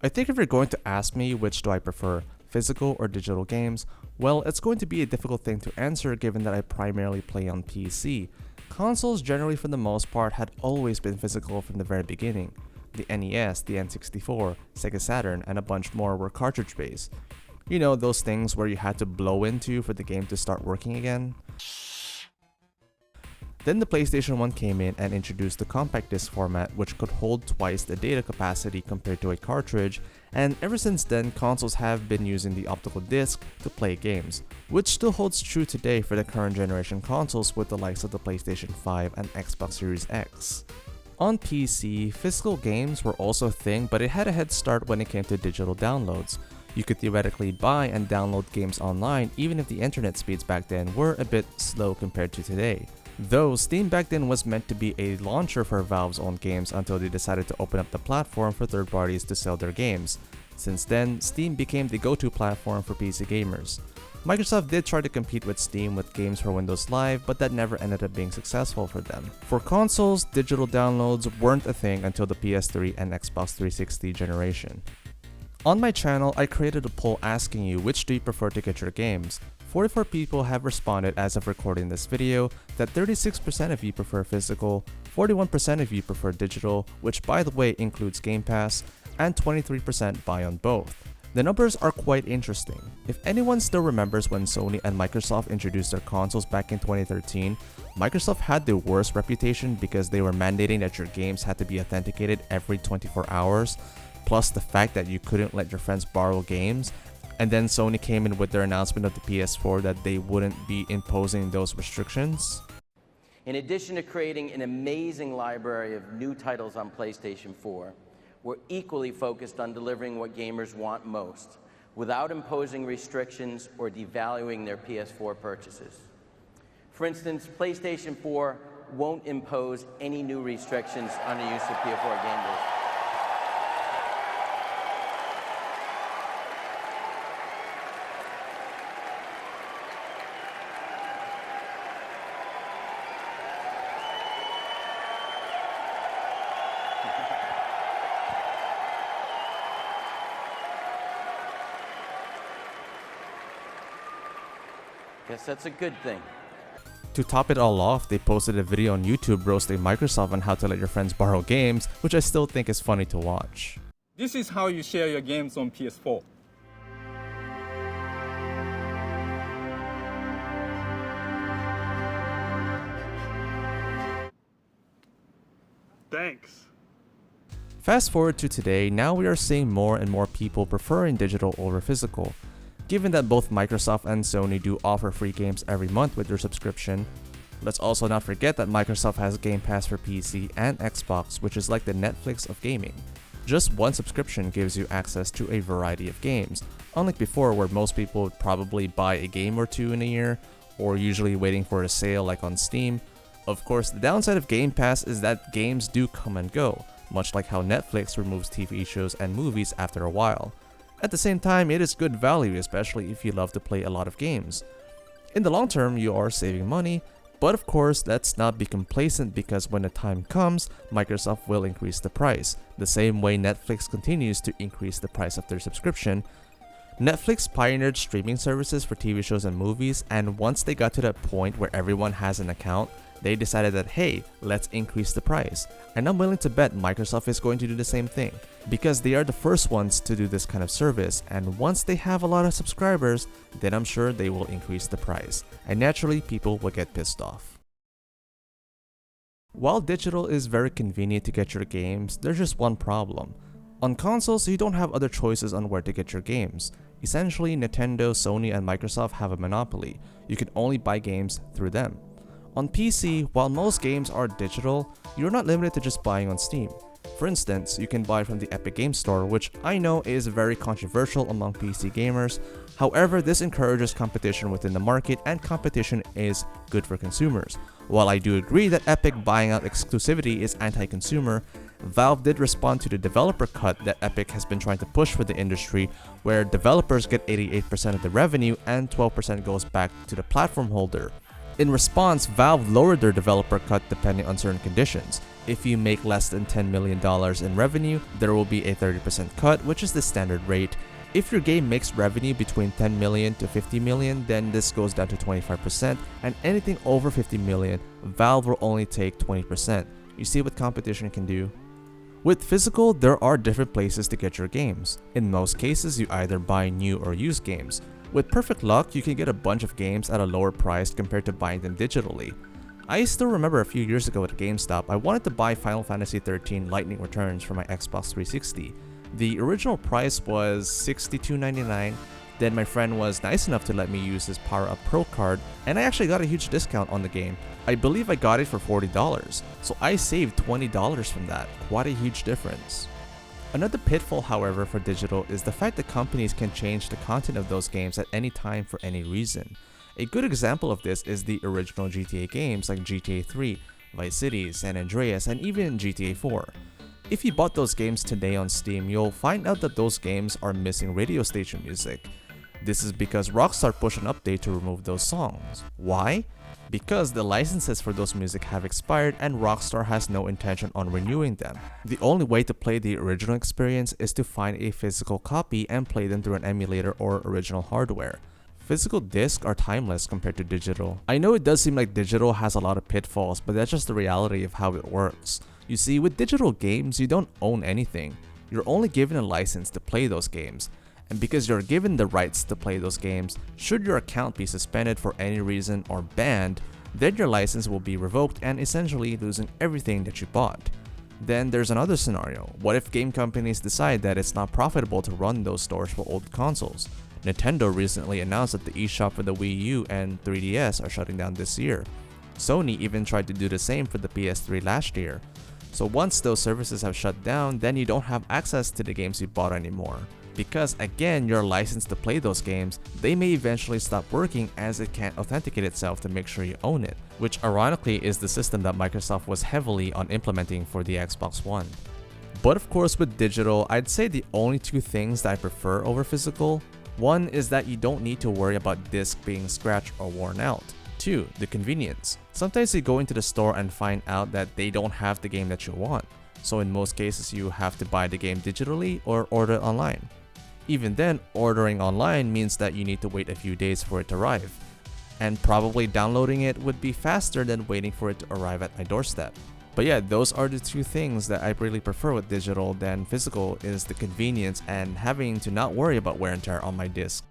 I think if you're going to ask me which do I prefer, physical or digital games, well, it's going to be a difficult thing to answer given that I primarily play on PC. Consoles generally for the most part had always been physical from the very beginning. The NES, the N64, Sega Saturn, and a bunch more were cartridge based. You know, those things where you had to blow into for the game to start working again? Then the PlayStation 1 came in and introduced the compact disc format, which could hold twice the data capacity compared to a cartridge, and ever since then consoles have been using the optical disc to play games, which still holds true today for the current generation consoles with the likes of the PlayStation 5 and Xbox Series X. On PC, physical games were also a thing, but it had a head start when it came to digital downloads. You could theoretically buy and download games online even if the internet speeds back then were a bit slow compared to today. Though Steam back then was meant to be a launcher for Valve's own games until they decided to open up the platform for third parties to sell their games. Since then, Steam became the go-to platform for PC gamers. Microsoft did try to compete with Steam with games for Windows Live, but that never ended up being successful for them. For consoles, digital downloads weren't a thing until the PS3 and Xbox 360 generation. On my channel, I created a poll asking you which do you prefer to get your games. 44 people have responded as of recording this video that 36% of you prefer physical, 41% of you prefer digital, which by the way includes Game Pass, and 23% buy on both. The numbers are quite interesting. If anyone still remembers when Sony and Microsoft introduced their consoles back in 2013, Microsoft had the worst reputation because they were mandating that your games had to be authenticated every 24 hours, plus the fact that you couldn't let your friends borrow games. And then Sony came in with their announcement of the PS4 that they wouldn't be imposing those restrictions. In addition to creating an amazing library of new titles on PlayStation 4, we're equally focused on delivering what gamers want most, without imposing restrictions or devaluing their PS4 purchases. For instance, PlayStation 4 won't impose any new restrictions on the use of PS4 game discs. Guess that's a good thing. To top it all off, they posted a video on YouTube roasting Microsoft on how to let your friends borrow games, which I still think is funny to watch. This is how you share your games on PS4. Thanks. Fast forward to today, now we are seeing more and more people preferring digital over physical. Given that both Microsoft and Sony do offer free games every month with their subscription, let's also not forget that Microsoft has Game Pass for PC and Xbox, which is like the Netflix of gaming. Just one subscription gives you access to a variety of games, unlike before where most people would probably buy a game or two in a year, or usually waiting for a sale like on Steam. Of course, the downside of Game Pass is that games do come and go, much like how Netflix removes TV shows and movies after a while. At the same time, it is good value, especially if you love to play a lot of games. In the long term, you are saving money, but of course, let's not be complacent because when the time comes, Microsoft will increase the price, the same way Netflix continues to increase the price of their subscription. Netflix pioneered streaming services for TV shows and movies, and once they got to that point where everyone has an account, they decided that hey, let's increase the price. And I'm willing to bet Microsoft is going to do the same thing, because they are the first ones to do this kind of service, and once they have a lot of subscribers, then I'm sure they will increase the price, and naturally people will get pissed off. While digital is very convenient to get your games, there's just one problem. On consoles, you don't have other choices on where to get your games. Essentially, Nintendo, Sony, and Microsoft have a monopoly. You can only buy games through them. On PC, while most games are digital, you're not limited to just buying on Steam. For instance, you can buy from the Epic Games Store, which I know is very controversial among PC gamers. However, this encourages competition within the market, and competition is good for consumers. While I do agree that Epic buying out exclusivity is anti-consumer, Valve did respond to the developer cut that Epic has been trying to push for the industry, where developers get 88% of the revenue and 12% goes back to the platform holder. In response, Valve lowered their developer cut depending on certain conditions. If you make less than $10 million in revenue, there will be a 30% cut, which is the standard rate. If your game makes revenue between 10 million to 50 million, then this goes down to 25%, and anything over 50 million, Valve will only take 20%. You see what competition can do? With physical, there are different places to get your games. In most cases, you either buy new or used games. With perfect luck, you can get a bunch of games at a lower price compared to buying them digitally. I still remember a few years ago at GameStop, I wanted to buy Final Fantasy XIII Lightning Returns for my Xbox 360. The original price was $62.99, then my friend was nice enough to let me use his Power Up Pro card, and I actually got a huge discount on the game. I believe I got it for $40, so I saved $20 from that, quite a huge difference. Another pitfall, however, for digital is the fact that companies can change the content of those games at any time for any reason. A good example of this is the original GTA games like GTA 3, Vice City, San Andreas, and even GTA 4. If you bought those games today on Steam, you'll find out that those games are missing radio station music. This is because Rockstar pushed an update to remove those songs. Why? Because the licenses for those music have expired and Rockstar has no intention on renewing them. The only way to play the original experience is to find a physical copy and play them through an emulator or original hardware. Physical discs are timeless compared to digital. I know it does seem like digital has a lot of pitfalls, but that's just the reality of how it works. You see, with digital games, you don't own anything. You're only given a license to play those games. And because you're given the rights to play those games, should your account be suspended for any reason or banned, then your license will be revoked and essentially losing everything that you bought. Then there's another scenario. What if game companies decide that it's not profitable to run those stores for old consoles? Nintendo recently announced that the eShop for the Wii U and 3DS are shutting down this year. Sony even tried to do the same for the PS3 last year. So once those services have shut down, then you don't have access to the games you bought anymore. Because again, you're licensed to play those games, they may eventually stop working as it can't authenticate itself to make sure you own it, which ironically is the system that Microsoft was heavily on implementing for the Xbox One. But of course with digital, I'd say the only two things that I prefer over physical. One is that you don't need to worry about disc being scratched or worn out. 2. The convenience. Sometimes you go into the store and find out that they don't have the game that you want. So in most cases you have to buy the game digitally or order it online. Even then, ordering online means that you need to wait a few days for it to arrive. And probably downloading it would be faster than waiting for it to arrive at my doorstep. But yeah, those are the two things that I really prefer with digital than physical, is the convenience and having to not worry about wear and tear on my disc.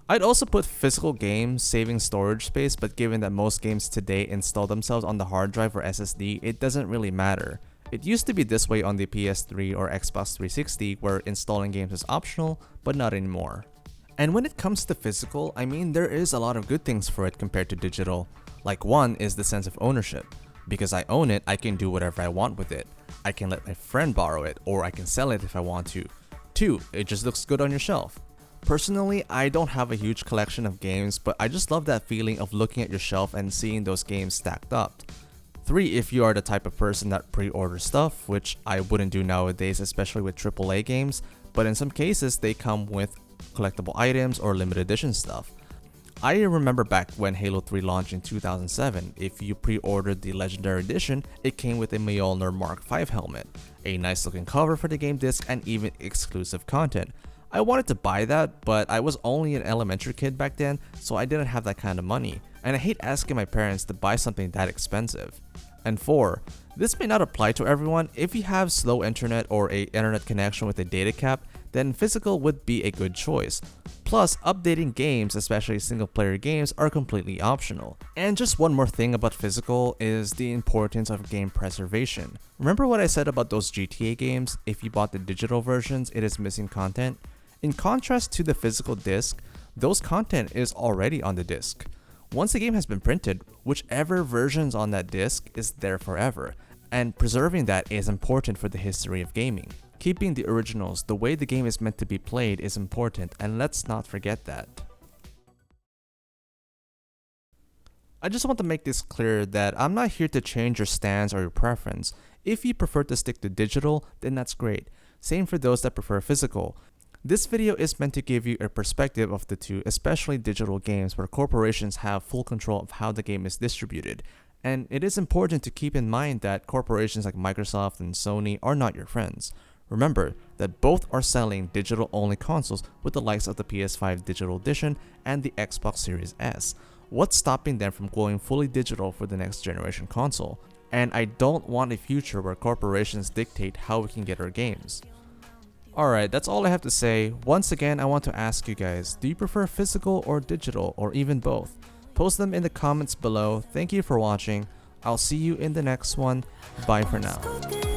I'd also put physical games saving storage space, but given that most games today install themselves on the hard drive or SSD, it doesn't really matter. It used to be this way on the PS3 or Xbox 360 where installing games is optional, but not anymore. And when it comes to physical, I mean there is a lot of good things for it compared to digital. Like one is the sense of ownership. Because I own it, I can do whatever I want with it. I can let my friend borrow it, or I can sell it if I want to. 2. It just looks good on your shelf. Personally, I don't have a huge collection of games, but I just love that feeling of looking at your shelf and seeing those games stacked up. 3. If you are the type of person that pre-orders stuff, which I wouldn't do nowadays, especially with AAA games, but in some cases they come with collectible items or limited edition stuff. I remember back when Halo 3 launched in 2007, if you pre-ordered the Legendary Edition, it came with a Mjolnir Mark V helmet, a nice looking cover for the game disc, and even exclusive content. I wanted to buy that, but I was only an elementary kid back then, so I didn't have that kind of money, and I hate asking my parents to buy something that expensive. And 4. This may not apply to everyone. If you have slow internet or a internet connection with a data cap, then physical would be a good choice. Plus, updating games, especially single player games, are completely optional. And just one more thing about physical is the importance of game preservation. Remember what I said about those GTA games? If you bought the digital versions, it is missing content. In contrast to the physical disc, those content is already on the disc. Once the game has been printed, whichever version's on that disc is there forever, and preserving that is important for the history of gaming. Keeping the originals the way the game is meant to be played is important, and let's not forget that. I just want to make this clear that I'm not here to change your stance or your preference. If you prefer to stick to digital, then that's great. Same for those that prefer physical. This video is meant to give you a perspective of the two, especially digital games where corporations have full control of how the game is distributed. And it is important to keep in mind that corporations like Microsoft and Sony are not your friends. Remember that both are selling digital-only consoles with the likes of the PS5 Digital Edition and the Xbox Series S. What's stopping them from going fully digital for the next generation console? And I don't want a future where corporations dictate how we can get our games. Alright, that's all I have to say. Once again, I want to ask you guys, do you prefer physical or digital, or even both? Post them in the comments below. Thank you for watching. I'll see you in the next one. Bye for now.